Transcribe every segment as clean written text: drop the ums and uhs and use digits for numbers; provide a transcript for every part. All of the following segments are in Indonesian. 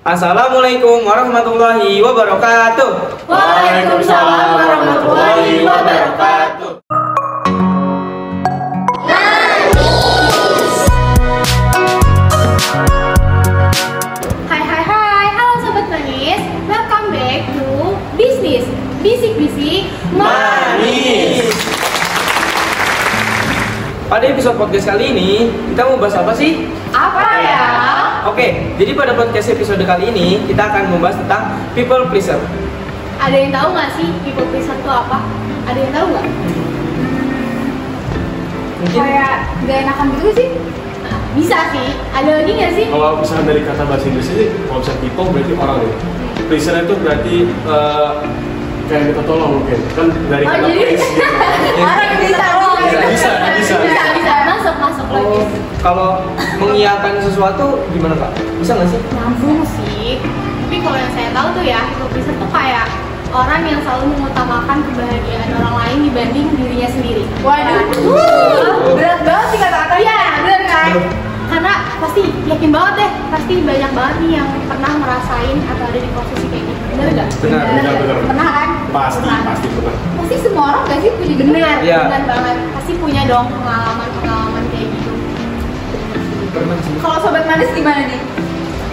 Assalamualaikum warahmatullahi wabarakatuh. Waalaikumsalam warahmatullahi wabarakatuh. Hai, halo Sobat Manis. Welcome back to Bisnis Bisik-bisik Manis. Pada episode podcast kali ini kita mau bahas apa sih? Apa ya? Oke, jadi pada podcast episode kali ini kita akan membahas tentang people pleaser. Ada yang tahu nggak sih people pleaser itu apa? Ada yang tahu nggak? Mungkin Kayak gak enakan gitu sih? Nah, bisa sih. Ada lagi nggak sih? Kalau misalnya dari kata bahasa Inggris ini, kalau misalnya people berarti orang ya. Pleaser itu berarti kayak minta tolong mungkin. Kan dari kata jadi please gitu. orang bisa loh. Bisa. Masuk lagi. kalau mengiyakan sesuatu gimana Kak? Bisa nggak sih? Nyambung sih. Tapi kalau yang saya tahu tuh ya, people pleaser tuh kayak orang yang selalu mengutamakan kebahagiaan orang lain dibanding dirinya sendiri. Waduh, berat banget sih kata-katanya. Iya, bener kan? Karena pasti yakin banget deh, pasti banyak banget nih yang pernah ngerasain atau ada di posisi kayak gitu. Bener nggak? Benar. Pernah kan? Pasti Pernah. pernah. Pasti semua orang gak sih punya bener, Iya. bener banget. Pasti punya dong pengalaman kayak gitu. Pernah sih. Kalau Sobat Manis gimana nih?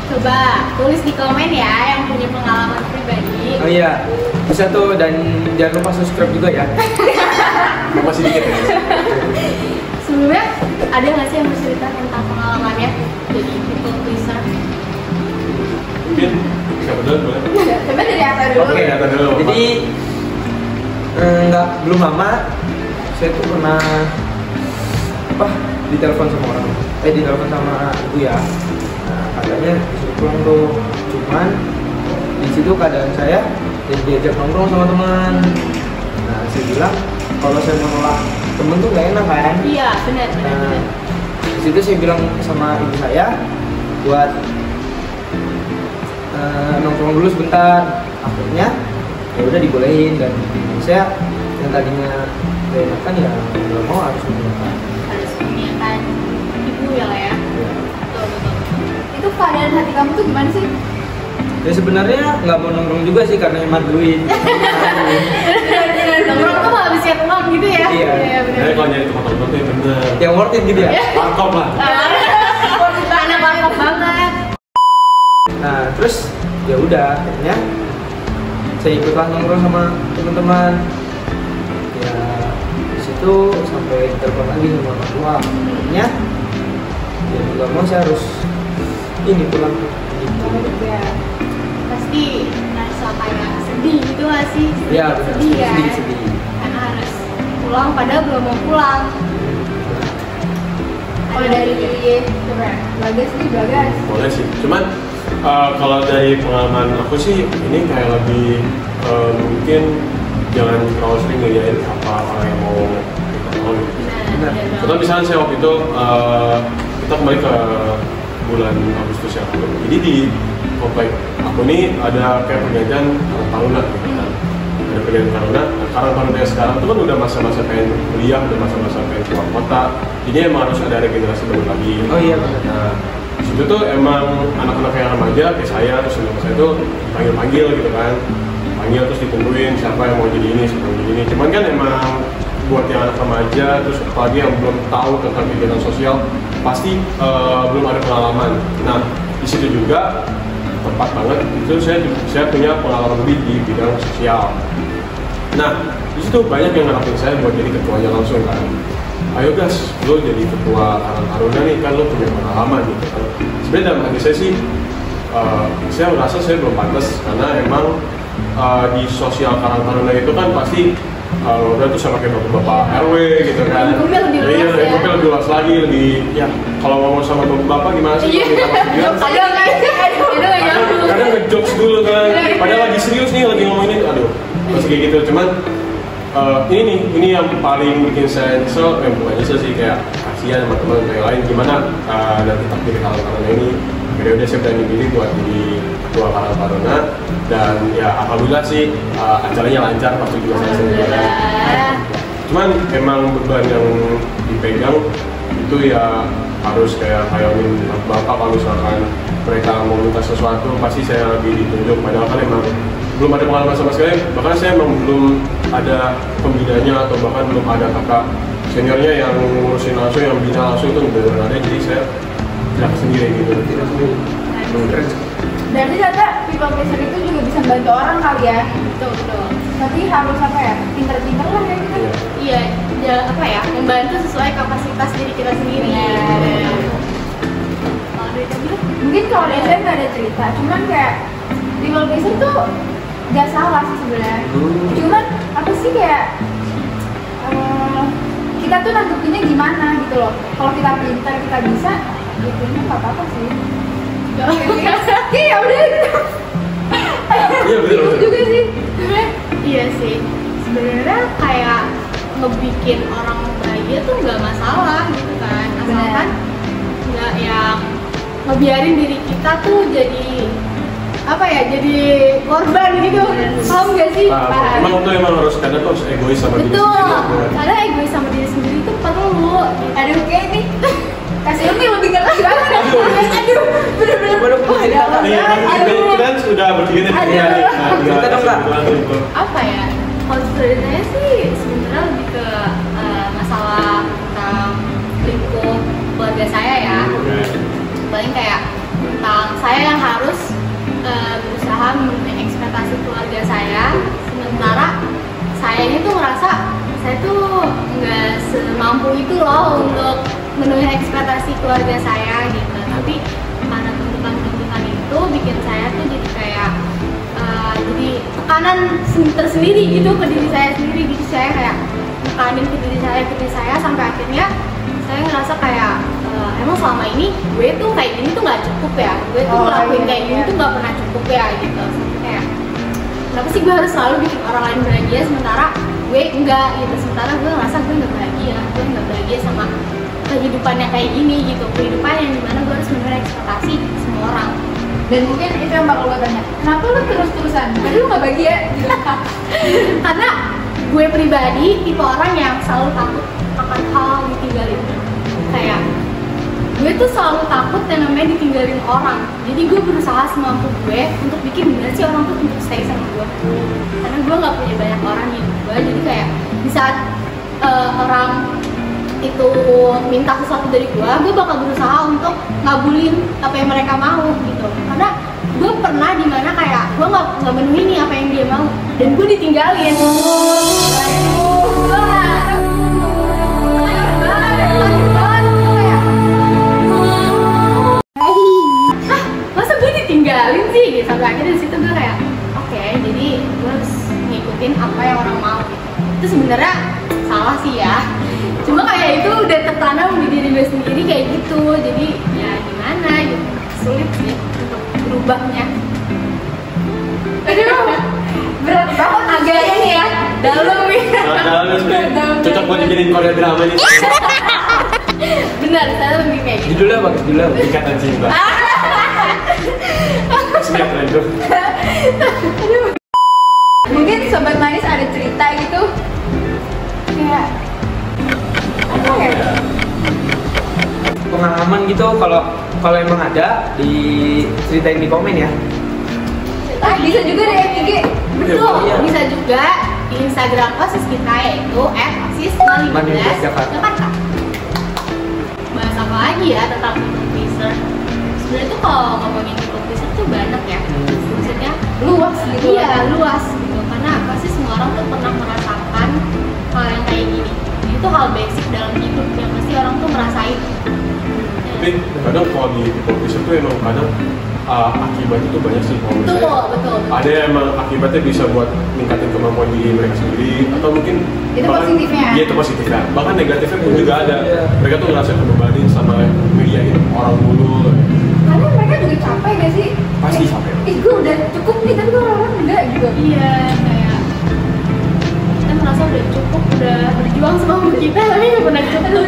Coba tulis di komen ya yang punya pengalaman pribadi. Oh iya, bisa tuh, dan jangan lupa subscribe juga ya. Masih dikit ya. Sebelumnya ada nggak sih yang bercerita tentang pengalamannya jadi people pleaser? Mungkin siapa dulu boleh? Coba dari Atta dulu. Oke, kata dulu. Jadi belum lama saya tuh pernah ditelepon sama orang, ditelepon sama ibu ya. Nah, katanya disuruh pulang tuh, cuman di situ keadaan saya diajak nongkrong sama teman. Nah, saya bilang kalau saya menolak temen tuh gak enak kan. Iya, benar. Nah, di situ saya bilang sama ibu saya buat nongkrong dulu sebentar. Akhirnya ya udah dibolehin, dan saya yang tadinya gak enakan ya nggak mau, harus menolak. Harus menyiapkan ibu ya lah ya. Ya. Betul. Itu keadaan hati kamu tuh gimana sih? Ya sebenarnya nggak mau nongkrong juga sih karena emang duit. Nongkrong tuh menghabiskan uang gitu ya? Iya. Jadi kalau nyari tempat nongkrong tuh yang bener. Yang worth it gitu ya. Warkop lah. Anak mantap banget. Nah terus ya udah, akhirnya saya ikutlah nongkrong sama teman-teman. Ya di situ sampai telepon lagi sama orang tua. Akhirnya ya nggak mau, saya harus ini pulang. Gitu. Ya. Pasti rasa kayak sedih gitu gak sih? Ya benar. Sedih kan? Sedih. Karena harus pulang padahal belum mau pulang. Kalau dari coba Bagas nih, Bagas. Boleh sih. Cuman kalau dari pengalaman aku sih ini kayak lebih mungkin jangan terlalu sering ngeliatin apa orang yang mau kita tolong. Benar. Contoh misalnya saya waktu itu kita kembali ke bulan Agustus ya. Jadi di komplek aku ini ada kayak pergantian Karang Taruna gitu kan. Ada pergantian Taruna. Karang Taruna yang sekarang itu kan udah masa-masa pengen kuliah, udah masa-masa pengen keluar kota. Jadi emang harus ada regenerasi baru lagi. Oh iya benar. Nah, di situ tuh emang anak-anak yang remaja kayak saya, terus teman saya tuh panggil-panggil gitu kan. Panggil terus ditungguin siapa yang mau jadi ini, siapa yang mau jadi ini. Cuman kan emang buat yang anak remaja, terus apalagi yang belum tahu tentang kegiatan sosial, pasti belum ada pengalaman. Nah, di situ juga tepat banget itu saya punya pengalaman lebih di bidang sosial. Nah, di situ banyak yang ngarepin saya buat jadi ketuanya langsung kan. Ayo guys, lo jadi ketua Karang Taruna nih, kan lo punya pengalaman gitu kan. Sebenarnya dalam hati saya sih, saya merasa saya belum pantas karena emang di sosial Karang Taruna itu kan pasti udah tuh sama kayak bapak RW gitu kan. Lingkupnya lebih luas ya. Lingkupnya lebih luas lagi, lebih ya kalau ngomong sama bapak gimana sih? Kadang ngejokes dulu kan, padahal lagi serius nih, lagi ngomongin aduh, masih kayak gitu. Cuman ini yang paling bikin saya nyesel, bukan nyesel sih, kayak kasihan sama teman yang lain gimana nanti takdir Karang Taruna ini. Akhirnya udah saya berani pilih buat jadi ketua Karang Taruna, dan ya alhamdulillah sih acaranya lancar, waktu juga saya sendiri. Cuman emang beban yang dipegang itu ya harus kayak hayalin bapak kalau misalkan mereka mau minta sesuatu pasti saya lebih ditunjuk, padahal kan emang belum ada pengalaman sama sekali, bahkan saya emang belum ada pembinanya atau bahkan belum ada kakak seniornya yang ngurusin langsung, yang bina langsung itu benar-benar ada, jadi saya tidak sendiri gitu. Tidak sendiri. Keren. Berarti ternyata people pleaser itu juga bisa bantu orang kali ya. Betul. Tapi harus apa ya? Pinter-pinter lah kayak gitu. Iya. Iya, apa ya? Membantu sesuai kapasitas diri kita sendiri. Kalau dari kamu, Mungkin kalau dari saya nggak ada cerita, cuman kayak people pleaser tuh nggak salah sih sebenarnya. Cuman apa sih kayak kita tuh nanggepinnya gimana gitu loh. Kalau kita pintar, kita bisa, gitu nggak apa-apa sih. Iya udah. Iya betul. Juga sih. iya sih. Sebenarnya kayak ngebikin orang bahagia tuh nggak masalah gitu kan, asalkan nggak yang ngebiarin diri kita tuh jadi apa ya, jadi korban gitu. Paham nggak sih? Emang tuh emang harus kadang tuh harus egois sama diri Betul. sendiri. Karena egois sama diri sendiri itu perlu. Aduh kayak nih. Kasih Umi lebih ngerti banget. Aduh, bener-bener. Coba dong, ceritakan. Iya kan kita kan sudah bertiga nih. Cerita dong, Kak. Apa ya? Kalau dari saya sih sebenarnya lebih ke masalah tentang lingkup keluarga saya ya. Paling kayak tentang saya yang harus berusaha memenuhi ekspektasi keluarga saya, sementara saya ini tuh ngerasa saya tuh nggak semampu itu loh untuk memenuhi ekspektasi keluarga saya gitu. Tapi karena tuntutan-tuntutan itu bikin saya tuh jadi kayak jadi tekanan tersendiri gitu ke diri saya sendiri gitu. Saya kayak tekanin ke diri saya sampai akhirnya saya ngerasa kayak emang selama ini gue tuh kayak gini tuh nggak cukup ya, gue tuh ngelakuin kayak gini tuh nggak pernah cukup ya gitu. Sampai kayak kenapa sih gue harus selalu bikin orang lain bahagia sementara gue enggak gitu. Sementara gue ngerasa gue nggak bahagia sama kehidupan yang kayak gini gitu, kehidupan yang dimana gue harus memenuhi ekspektasi semua orang. Dan mungkin itu yang bakal gue tanya, kenapa lu terus-terusan? Tapi lu gak bahagia? Karena gue pribadi tipe orang yang selalu takut akan hal ditinggalin. Kayak gue tuh selalu takut yang namanya ditinggalin orang. Jadi gue berusaha semampu gue untuk bikin gimana sih orang tuh untuk stay sama gue. Karena gue nggak punya banyak orang di hidup gue. Jadi kayak di saat orang itu minta sesuatu dari gue bakal berusaha untuk ngabulin apa yang mereka mau gitu. Karena gue pernah dimana kayak gue nggak memenuhi nih apa yang dia mau dan gue ditinggalin. Masa gue ditinggalin sih gitu. Sampai akhirnya di situ gue kayak oke, jadi gue harus ngikutin apa yang orang mau gitu. Itu sebenarnya salah sih ya, cuma kayak itu udah tertanam di diri gue sendiri kayak gitu. Jadi ya gimana gitu, sulit sih untuk berubahnya. Aduh, berat banget agak ini ya, dalam nih. Dalam cocok buat dijadiin Korea drama nih. Benar, saya lebih kayak gitu. Judulnya apa? Judulnya apa? Ikatan Cinta. Sinetron itu. Mungkin Sobat Manis ada cerita gitu kayak apa ya? Pengalaman gitu, kalau emang ada diceritain di komen ya. Bisa juga deh IG. Betul, Iya. bisa juga di Instagram OSIS kita yaitu @osis15 Jakarta. Bahas apa lagi ya tentang people pleaser? Sebenarnya tuh kalau ngomongin people pleaser tuh banyak ya. Maksudnya Luas gitu. Iya, luas gitu. Karena pasti semua orang tuh pernah merasakan hal yang kayak gini. Itu hal basic dalam hidup yang pasti orang tuh merasain. Tapi kadang kalau di people pleaser tuh emang kadang akibatnya tuh banyak sih kalau menurut saya. Betul. Ada yang emang akibatnya bisa buat ningkatin kemampuan diri mereka sendiri atau mungkin Itu positifnya. Iya itu positifnya. Bahkan negatifnya pun juga ada. Iya. Mereka tuh ngerasa kebebanin sama mediain orang dulu. Karena mereka juga capek gak sih? Pasti capek. Ih gue udah cukup nih, tapi orang enggak gitu. Iya, kayak kita merasa udah cukup, udah berjuang sama kita tapi nggak pernah cukup.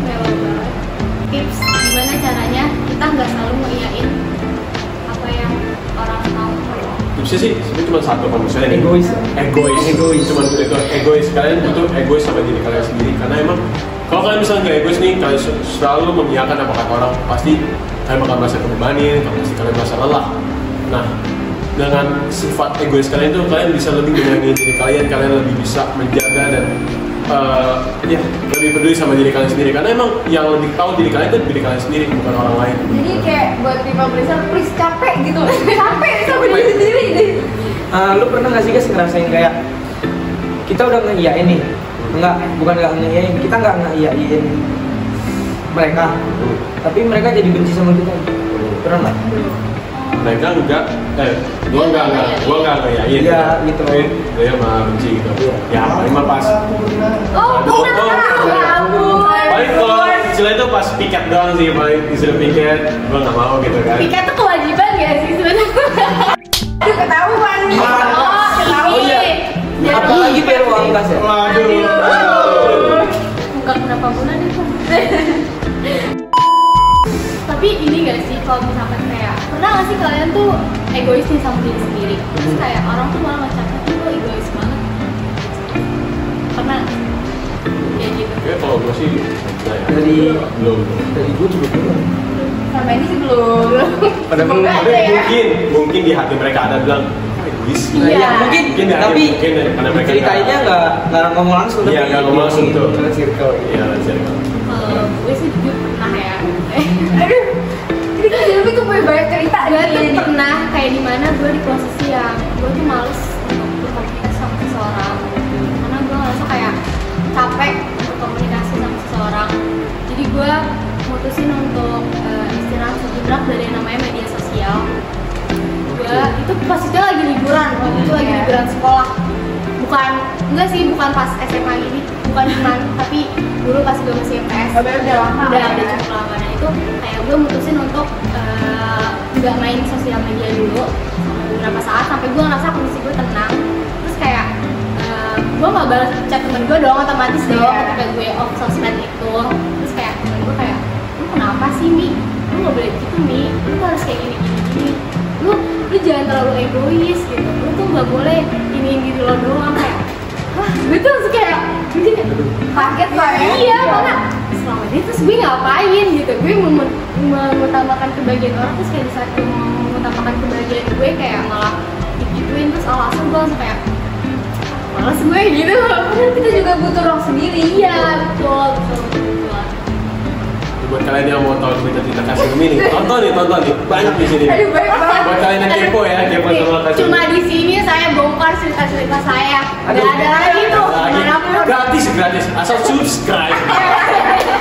Mewah banget. Tips gimana caranya kita nggak selalu ngiyain apa yang orang mau. Tipsnya sih sebenarnya cuma satu kalau misalnya Egois. Egois. Cuma itu egois. Kalian butuh egois sama diri kalian sendiri karena emang Kalau kalian misalnya nggak egois nih, kalian selalu mengiyakan apa kata orang, pasti kalian bakal merasa terbebani, pasti kalian merasa lelah. Nah, dengan sifat egois kalian itu, kalian bisa lebih menyayangi diri kalian lebih bisa menjaga dan ya lebih peduli sama diri kalian sendiri. Karena emang yang lebih tahu diri kalian itu diri kalian sendiri, bukan orang lain. Jadi kayak buat people pleaser, please capek gitu, capek sama diri sendiri deh. Lu pernah nggak sih guys ngerasain kayak kita udah ngeiyain nih, bukan nggak ngeiyain, kita nggak ngeiyain mereka, tapi mereka jadi benci sama kita. Pernah nggak? Mereka gua enggak ngeiyain. Iya gitu. Dia malah benci gitu. Ya paling mah pas. Oh, Paling kalau istilah itu pas piket doang sih, paling disuruh piket, gua nggak mau gitu kan. Piket tuh kewajiban ya sih sebenarnya. Aduh ketahuan nih. Oh iya. Apalagi biar uang kas ya. Enggak berapa bulan itu. Tapi ini gak sih kalau misalkan kayak pernah gak sih kalian tuh egois nih sama diri sendiri, terus kayak orang tuh malah ngecapnya tuh lo egois banget. Pernah? Ya gitu. Oke, kalau gua sih belum. Dari gue juga belum. Sama ini sih belum. Pada belum. Semoga ada ya. Mungkin di hati mereka ada bilang egois. Iya. Mungkin di hati, tapi mungkin karena mereka ceritainnya nggak ngomong langsung. Iya, nggak ngomong langsung tuh. Dalam circle. Iya, circle. Kalau gue sih jujur pernah ya. Aduh, ini kan Jelmi tuh punya banyak cerita. Gue tuh nih. pernah kayak dimana gue di posisi yang gue tuh males untuk berkomunikasi sama seseorang, karena gue ngerasa kayak capek berkomunikasi sama seseorang. Jadi gue mutusin untuk istirahat sejenak dari yang namanya media sosial. Gue itu pas itu lagi liburan, waktu itu lagi liburan sekolah. Enggak sih, bukan pas SMA gini, bukan cuman, tapi dulu pas gue masih MTS. Udah lama. Udah cukup lama. Nah itu kayak gue mutusin untuk nggak main sosial media dulu beberapa saat sampai gue ngerasa kondisi gue tenang. Terus kayak gue nggak balas chat temen gue dong, otomatis dong ketika gue off sosmed itu. Terus kayak temen gue kayak, lu kenapa sih Mi? Lu nggak boleh gitu Mi, lu harus kayak gini. Lu jangan terlalu egois gitu. Lu tuh nggak boleh iniin diri lo doang. Kayak wah, gue tuh langsung kayak mungkin Kaget lah ya. iya, karena selama ini terus gue ngapain gitu. Gue mengutamakan kebahagiaan orang, terus kayak di saat gue mau mengutamakan kebahagiaan gue kayak malah digituin. Terus alasan gue langsung kayak males gue gitu. Padahal kita juga butuh ruang sendiri. Iya, betul. Buat kalian yang mau tahu cerita kasih ini, tonton nih, banyak di sini. Aduh, banyak banget. Buat kalian yang kepo ya, kepo sama kasih. Cuma di sini saya bongkar cerita-cerita saya. Gak ada lagi tuh, manapun. Gratis, asal subscribe.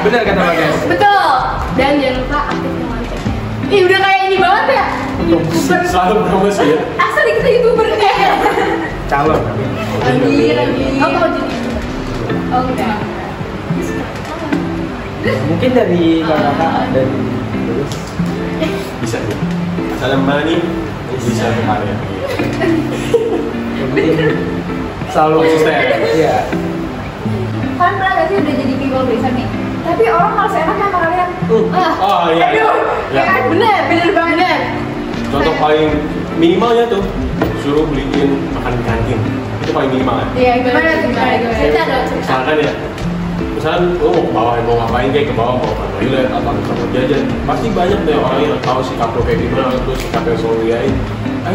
Benar kata Mbak guys. Betul. Dan jangan lupa aktifkan loncengnya. Ih, udah kayak ini banget ya. YouTuber. Selalu promosi ya. Asal kita YouTuber kayak. Calon. Anjir. Oh, mau jadi YouTuber? Oh, enggak. Mungkin dari kakak dari terus. Bisa nih. Asal money bisa berkarya. Yang penting selalu Konsisten. Iya. Kalian pernah gak sih udah jadi people pleaser nih? Tapi orang malah enak sama kalian. Oh iya. Aduh, Ya. ya kan bener banget. Contoh paling minimalnya tuh suruh beliin makan di kantin. Itu paling minimal ya. Iya, gimana tuh? Cerita dong, cerita. Misalkan ya, misalkan lo mau ke bawah, mau ngapain kayak ke bawah, mau ke toilet atau mau jajan, pasti banyak deh orang yang tahu sikap lo kayak gimana, terus sikap yang selalu diain.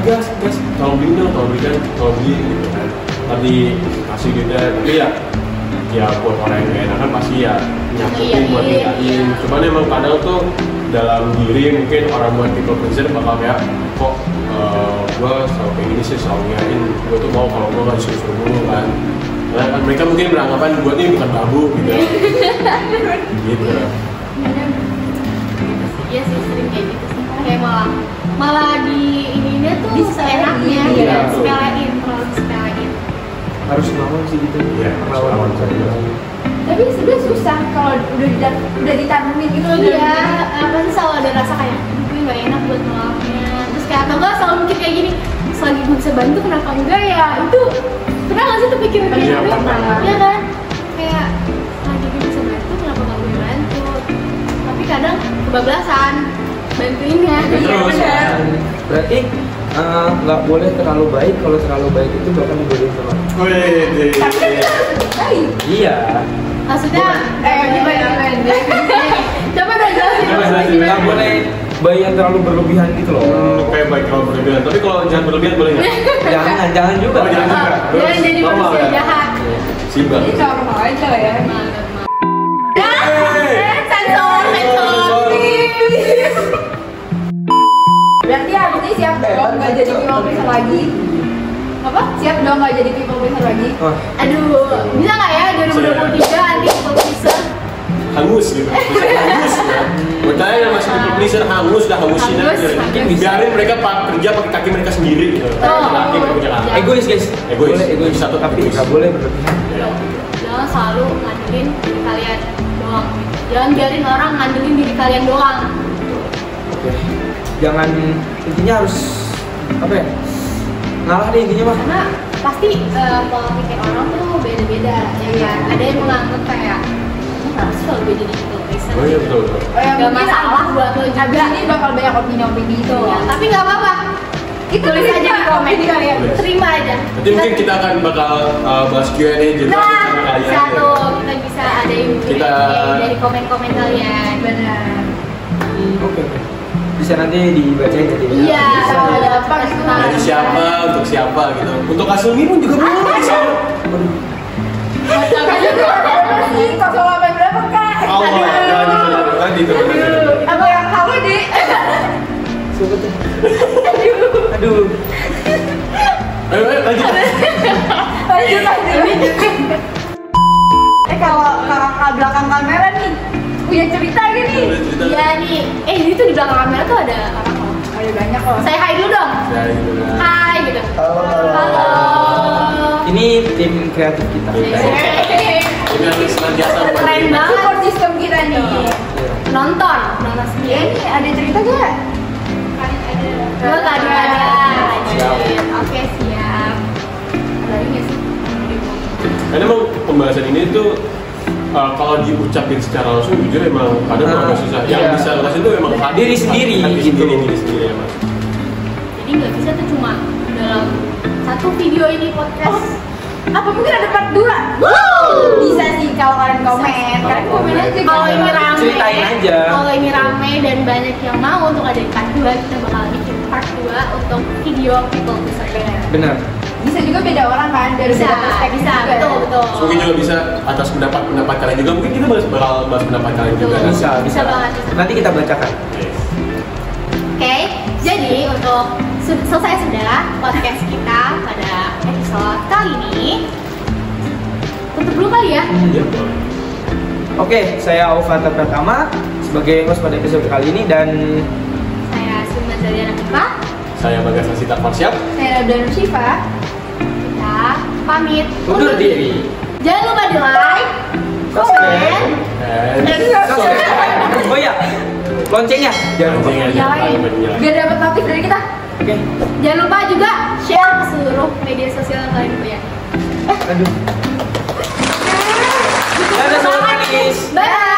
Gas, tolong beli dong, tolong beli gitu kan. Tadi kasih gitu, tapi ya buat orang yang gak enakan pasti ya nyakutin buat nikahin. Cuman emang kadang tuh dalam diri mungkin orang buat people pleaser bakal kayak kok gue selalu kayak gini sih, selalu nyakin gue tuh mau kalau gue gak disuruh dulu kan. Nah kan mereka mungkin beranggapan gue ini bukan babu gitu. Gitu. Iya sih, sering kayak gitu sih. Kayak malah di ininya tuh seenaknya, Iya, sepelein, terlalu sepelein. Harus ngelawan sih gitu. Iya, harus ngelawan. Tapi sebenarnya susah kalau udah ditanemin gitu. Iya, apa sih selalu ada rasa kayak gue nggak enak buat ngelawannya. Terus kayak atau enggak selalu mikir kayak gini, selagi gue bisa bantu kenapa enggak ya? Itu pernah nggak sih tuh pikiran kayak Iya, gitu? pernah. Iya kan? Kayak selagi gue bisa bantu kenapa nggak gue bantu? Tapi kadang kebablasan bantuinnya. Terus. Bener. Berarti nggak boleh terlalu baik. Kalau terlalu baik itu bahkan dibodohin sama. Wih, Tapi kan kita harus baik. Iya. Maksudnya gimana? Coba dong jelasin. Nggak boleh bayi yang terlalu berlebihan gitu loh. Kayak baik kalau berlebihan, tapi kalau jangan berlebihan boleh nggak? Jangan juga. Oh, jangan juga. Jangan jadi Normal manusia ya? jahat. Simpel. Ini normal aja lah ya. Sensor. Berarti abis ini siap dong nggak jadi people pleaser lagi. Apa? Siap dong nggak jadi people pleaser lagi. Wah, Aduh, bisa nggak ya 2023 nanti people pleaser? Hangus gitu. Hangus ya. Buat saya yang masih people pleaser hangus hangusin Hangus, aja. hangus. Biarin mereka kerja pakai kaki mereka sendiri gitu. Kaki mereka punya kaki. egois guys. Egois. Boleh egois Satu tapi egois. nggak boleh berlebihan. Jangan selalu ngandelin diri kalian doang. Jangan biarin orang ngandelin diri kalian doang. Oke. Jangan, intinya harus apa ya? Ngalah deh intinya mah. Karena pasti pola pikir orang tuh beda-beda ya kan. Ada yang menganggap kayak harus kalau gue jadi people pleaser. Oh iya betul. Gak masalah buat lo juga. Abis ini bakal banyak opini-opini itu. Ya, tapi nggak apa-apa. Itu Tulis aja di komen kalian. Tulis. Terima aja. Nanti mungkin kita akan bakal bahas Q&A juga Nah, sama kalian. bisa tuh kita bisa ada yang dari komen-komen kalian. Benar. Oke. Bisa nanti dibacain jadi. Iya, kalau ada apa kita gitu. Dari siapa untuk siapa gitu. Untuk hasil minum juga boleh. Ini 08 berapa kak? Nanti itu. Apa yang kamu di? Siapa tuh? Aduh. Ayo lanjut. Lanjut. Kalau kakak belakang kamera nih punya cerita gini. Iya nih. Ini tuh di belakang kamera tuh ada orang loh. Ada banyak loh. Saya hai dulu dong. Ya gitu kan. Hai gitu. Halo. Ini tim kreatif kita. Ini harus senantiasa Keren banget. Support system kita nih. Nonton sendiri. Ini ada cerita gak? Oh, tadi ada. Siap. Oke, siap. Ada lagi nggak sih? Karena emang pembahasan ini tuh kalau diucapin secara langsung jujur emang kadang agak susah. Yang Iya. bisa lepas itu emang Diri sendiri, gitu. diri sendiri emang. Jadi nggak bisa tuh cuma dalam satu video ini podcast. Apa mungkin ada part 2? Bisa sih kalau kalian komen. Kalian komen aja. Kalau ini rame, Ceritain aja. Kalau ini rame dan banyak yang mau untuk ada part 2, kita bakal bikin part 2 untuk video people pleaser. Benar. Bisa juga beda orang kan dari Bisa, beda perspektif bisa, juga. betul. Mungkin juga bisa atas pendapat kalian juga. Mungkin kita bakal bahas pendapat kalian juga. Betul. Bisa, Bisa banget, bisa. Nanti kita bacakan. Yes. Oke, jadi untuk selesai sudah podcast kita pada episode kali ini. Tutup dulu kali ya. Iya, boleh. Oke, saya Aufata Pratama sebagai host pada episode kali ini dan Saya Suma Zaliana Kipa. Saya Bagas Asita Farsiap. Saya Abdan Syifa. Kita pamit undur diri. Jangan lupa di like, komen, Oh ya, loncengnya jangan lupa. Nyalain. Biar dapat notif dari kita. Oke. Jangan lupa juga share ke seluruh media sosial yang kalian punya. Aduh. Dadah sobat manis. Bye.